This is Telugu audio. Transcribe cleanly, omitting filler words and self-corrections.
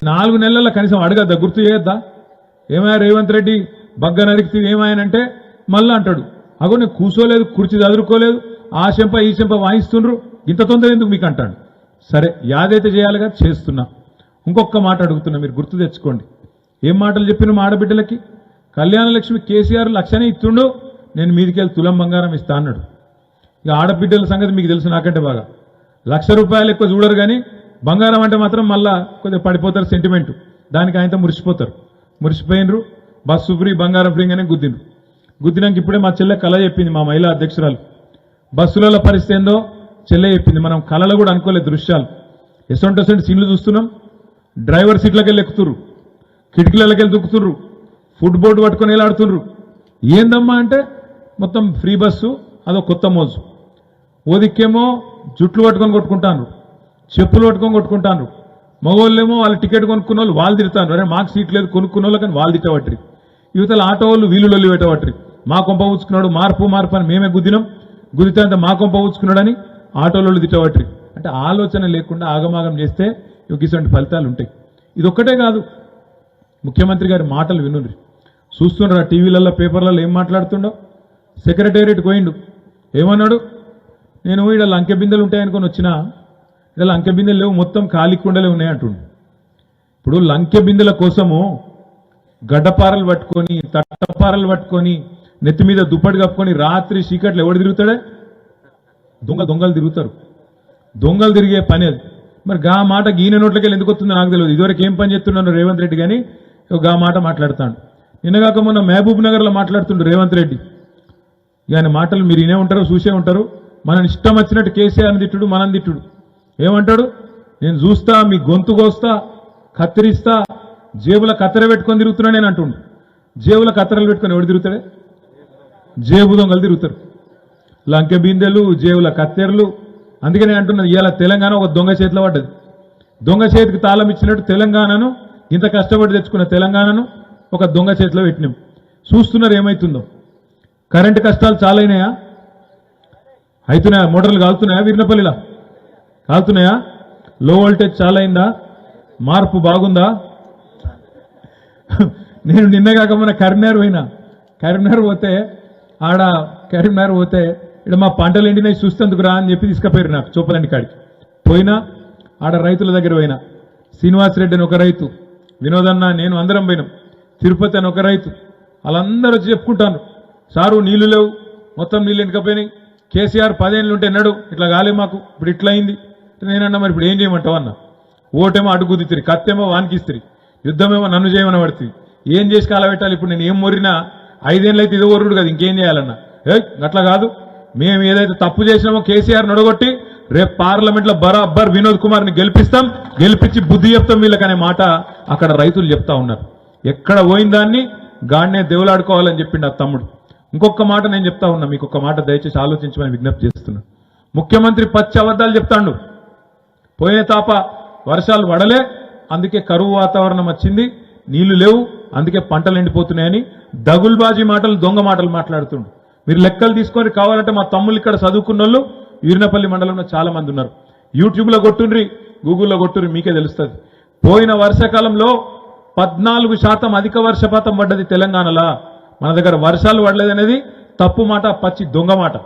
4 నెలల కనీసం అడగద్దా, గుర్తు చేయొద్దా? ఏమైనా రేవంత్ రెడ్డి బగ్గ నరికితే ఏమాయనంటే మళ్ళీ అంటాడు, అగో నేను కూర్చోలేదు, కుర్చీ చదువుకోలేదు, ఆ చెంప ఈ చెంప వాయిస్తుండ్రు, ఇంత తొందర ఎందుకు మీకు అంటాడు. సరే యాదైతే చేయాలిగా చేస్తున్నా. ఇంకొక మాట అడుగుతున్నా, మీరు గుర్తు తెచ్చుకోండి. ఏం మాటలు చెప్పిన మా ఆడబిడ్డలకి? కళ్యాణ లక్ష్మి కేసీఆర్ 1,00,000 ఇస్తుండు, నేను మీదికెళ్ళి తులం బంగారం ఇస్తా అన్నాడు. ఇక ఆడబిడ్డల సంగతి మీకు తెలుసు నాకంటే బాగా. ₹1,00,000 ఎక్కువ చూడరు కానీ బంగారం అంటే మాత్రం మళ్ళా కొద్దిగా పడిపోతారు, సెంటిమెంట్. దానికి ఆయనతో మురిసిపోతారు. మురిసిపోయినరు, బస్సు ఫ్రీ బంగారం ఫ్రీ అనే గుద్దిండ్రు. గుద్దినాక ఇప్పుడే మా చెల్లె కళ చెప్పింది, మా మహిళా అధ్యక్షురాలు. బస్సులలో పరిస్థితి ఏందో చెల్లె చెప్పింది. మనం కళలో కూడా అనుకోలేదు దృశ్యాలు. ఎసొంటి సీన్లు చూస్తున్నాం. డ్రైవర్ సీట్లకి వెళ్ళి ఎక్కుతుర్రు, కిటికీలకి వెళ్ళి దుక్కుతుర్రు, ఫుడ్ బోర్డు పట్టుకొని వెళ్ళాడుతుర్రు. ఏందమ్మా అంటే మొత్తం ఫ్రీ బస్సు, అదో కొత్త మోజు. ఓదిక్కేమో జుట్లు పట్టుకొని కొట్టుకుంటాను, చెప్పులు పట్టుకొని కొట్టుకుంటాను. మగవాళ్ళేమో వాళ్ళ టికెట్ కొనుక్కున్న వాళ్ళు వాళ్ళు తిడతాను, అరే మాకు సీట్ లేదు కొనుక్కున్న వాళ్ళు, కానీ వాళ్ళు తిట్టవట్రి. యువతల ఆటో వాళ్ళు వీళ్ళు లొల్లి పెట్టవట్రి. మా కొంప ఊచుకున్నాడు, మార్పు అని మేమే గుద్దినాం, గుద్దితే అంత మా కొంప ఊచుకున్నాడని ఆటోలు తిట్టవట్రి. అంటే ఆలోచన లేకుండా ఆగమాగం చేస్తే ఇటువంటి ఫలితాలు ఉంటాయి. ఇది ఒక్కటే కాదు, ముఖ్యమంత్రి గారి మాటలు వినుండ్రి. చూస్తుండ్రా టీవీలలో పేపర్లలో ఏం మాట్లాడుతుండో. సెక్రటేరియట్ పోయిండు, ఏమన్నాడు? నేను ఈడ లంకె బిందెలు ఉంటాయనుకొని వచ్చినా, ఇక్కడ లంకె బిందెలు లేవు, మొత్తం ఖాళీ కుండలే ఉన్నాయంటుండు. ఇప్పుడు లంకె బిందెల కోసము గడ్డపారలు పట్టుకొని, తట్టపారలు పట్టుకొని, నెత్తి మీద దుప్పటి కప్పుకొని రాత్రి చీకట్లు ఎవడు తిరుగుతాడే? దొంగలు తిరుగుతారు. దొంగలు తిరిగే పని అది. మరి గా మాట గీన నోట్లకెళ్ళి ఎందుకు వస్తుందో నాకు తెలియదు. ఇదివరకు ఏం పని చేస్తున్నాను రేవంత్ రెడ్డి, కానీ గా మాట మాట్లాడతాడు. నిన్నగాక మొన్న మహబూబ్ నగర్లో మాట్లాడుతుండు రేవంత్ రెడ్డి. ఆయన మాటలు మీరు వినే ఉంటారు, చూసే ఉంటారు. మనం ఇష్టం వచ్చినట్టు కేసీఆర్ని తిట్టుడు, మనం తిట్టుడు. ఏమంటాడు? నేను చూస్తా, మీ గొంతు కోస్తా, కత్తిరిస్తా, జేబుల కత్తెర పెట్టుకొని తిరుగుతున్నా నేను అంటుండు. జేబుల కత్తెరలు పెట్టుకొని ఎవడు తిరుగుతాడే? జేబు దొంగలు తిరుగుతారు. లంకె బిందెలు, జేబుల కత్తెరలు. అందుకనే అంటున్నది, ఇవాళ తెలంగాణ ఒక దొంగ చేతిలో పడ్డది. దొంగ చేతికి తాళం ఇచ్చినట్టు తెలంగాణను, ఇంత కష్టపడి తెచ్చుకున్న తెలంగాణను ఒక దొంగ చేతిలో పెట్టినాం. చూస్తున్నారు ఏమవుతుందో. కరెంటు కష్టాలు చాలా అయినాయా? అవుతున్నాయా? మోటార్లు కాలుతున్నాయా? వీరినపల్లిలా కాలుతున్నాయా? లో వోల్టేజ్ చాలా అయిందా? మార్పు బాగుందా? నేను నిన్న కాక మన కరీంనగర్ పోతే ఇక్కడ మా పంటలు ఎండినాయి చూస్తేందుకు రా అని చెప్పి తీసుకుపోయారు నాకు చూపలండి కాడికి. పోయినా ఆడ రైతుల దగ్గర పోయినా. శ్రీనివాస్ రెడ్డి అని ఒక రైతు, వినోదన్న నేను అందరం పోయినాం. తిరుపతి అని ఒక రైతు. వాళ్ళందరూ వచ్చి చెప్పుకుంటాను, సారు నీళ్లు లేవు, మొత్తం నీళ్ళు ఎండకపోయినాయి, కేసీఆర్ 10 ఏళ్ళు ఉంటే ఎన్నాడు ఇట్లా కాలే మాకు, ఇప్పుడు ఇట్లా అయింది. నేనన్నా మరి ఇప్పుడు ఏం చేయమంటావు అన్న. ఓటేమో అడుగుదిత్తిరి, కత్తేమో వానికిస్తిరి, యుద్ధమేమో నన్ను చేయమని పడుతుంది. ఏం చేసి కాలబెట్టాలి? ఇప్పుడు నేను ఏం మొరినా 5 ఏళ్ళు అయితే ఇది ఒరుడు కదా, ఇంకేం చేయాలన్నా? అట్లా కాదు, మేము ఏదైతే తప్పు చేసినామో కేసీఆర్ నొడగొట్టి రేపు పార్లమెంట్లో బరాబర్ వినోద్ కుమార్ని గెలిపించి బుద్ధి చెప్తాం వీళ్ళకనే మాట అక్కడ రైతులు చెప్తా ఉన్నారు. ఎక్కడ పోయిన దాన్ని గాడినే దేవులాడుకోవాలని చెప్పిండు ఆ తమ్ముడు. ఇంకొక మాట నేను చెప్తా ఉన్నా, మీకు ఒక మాట దయచేసి ఆలోచించమని విజ్ఞప్తి చేస్తున్నా. ముఖ్యమంత్రి పచ్చి అబద్ధాలు చెప్తాడు. పోయిన తాప వర్షాలు పడలే, అందుకే కరువు వాతావరణం వచ్చింది, నీళ్లు లేవు, అందుకే పంటలు ఎండిపోతున్నాయని దగుల్బాజీ మాటలు, దొంగ మాటలు మాట్లాడుతుండు. మీరు లెక్కలు తీసుకొని కావాలంటే మా తమ్ముళ్ళు ఇక్కడ చదువుకున్న వాళ్ళు వీరినపల్లి మండలంలో చాలా మంది ఉన్నారు. యూట్యూబ్లో కొట్టుండ్రి, గూగుల్లో కొట్టుండ్రి, మీకే తెలుస్తుంది. పోయిన వర్షాకాలంలో 14% అధిక వర్షపాతం పడ్డది తెలంగాణలో. మన దగ్గర వర్షాలు పడలేదనేది తప్పు మాట, పచ్చి దొంగ మాట.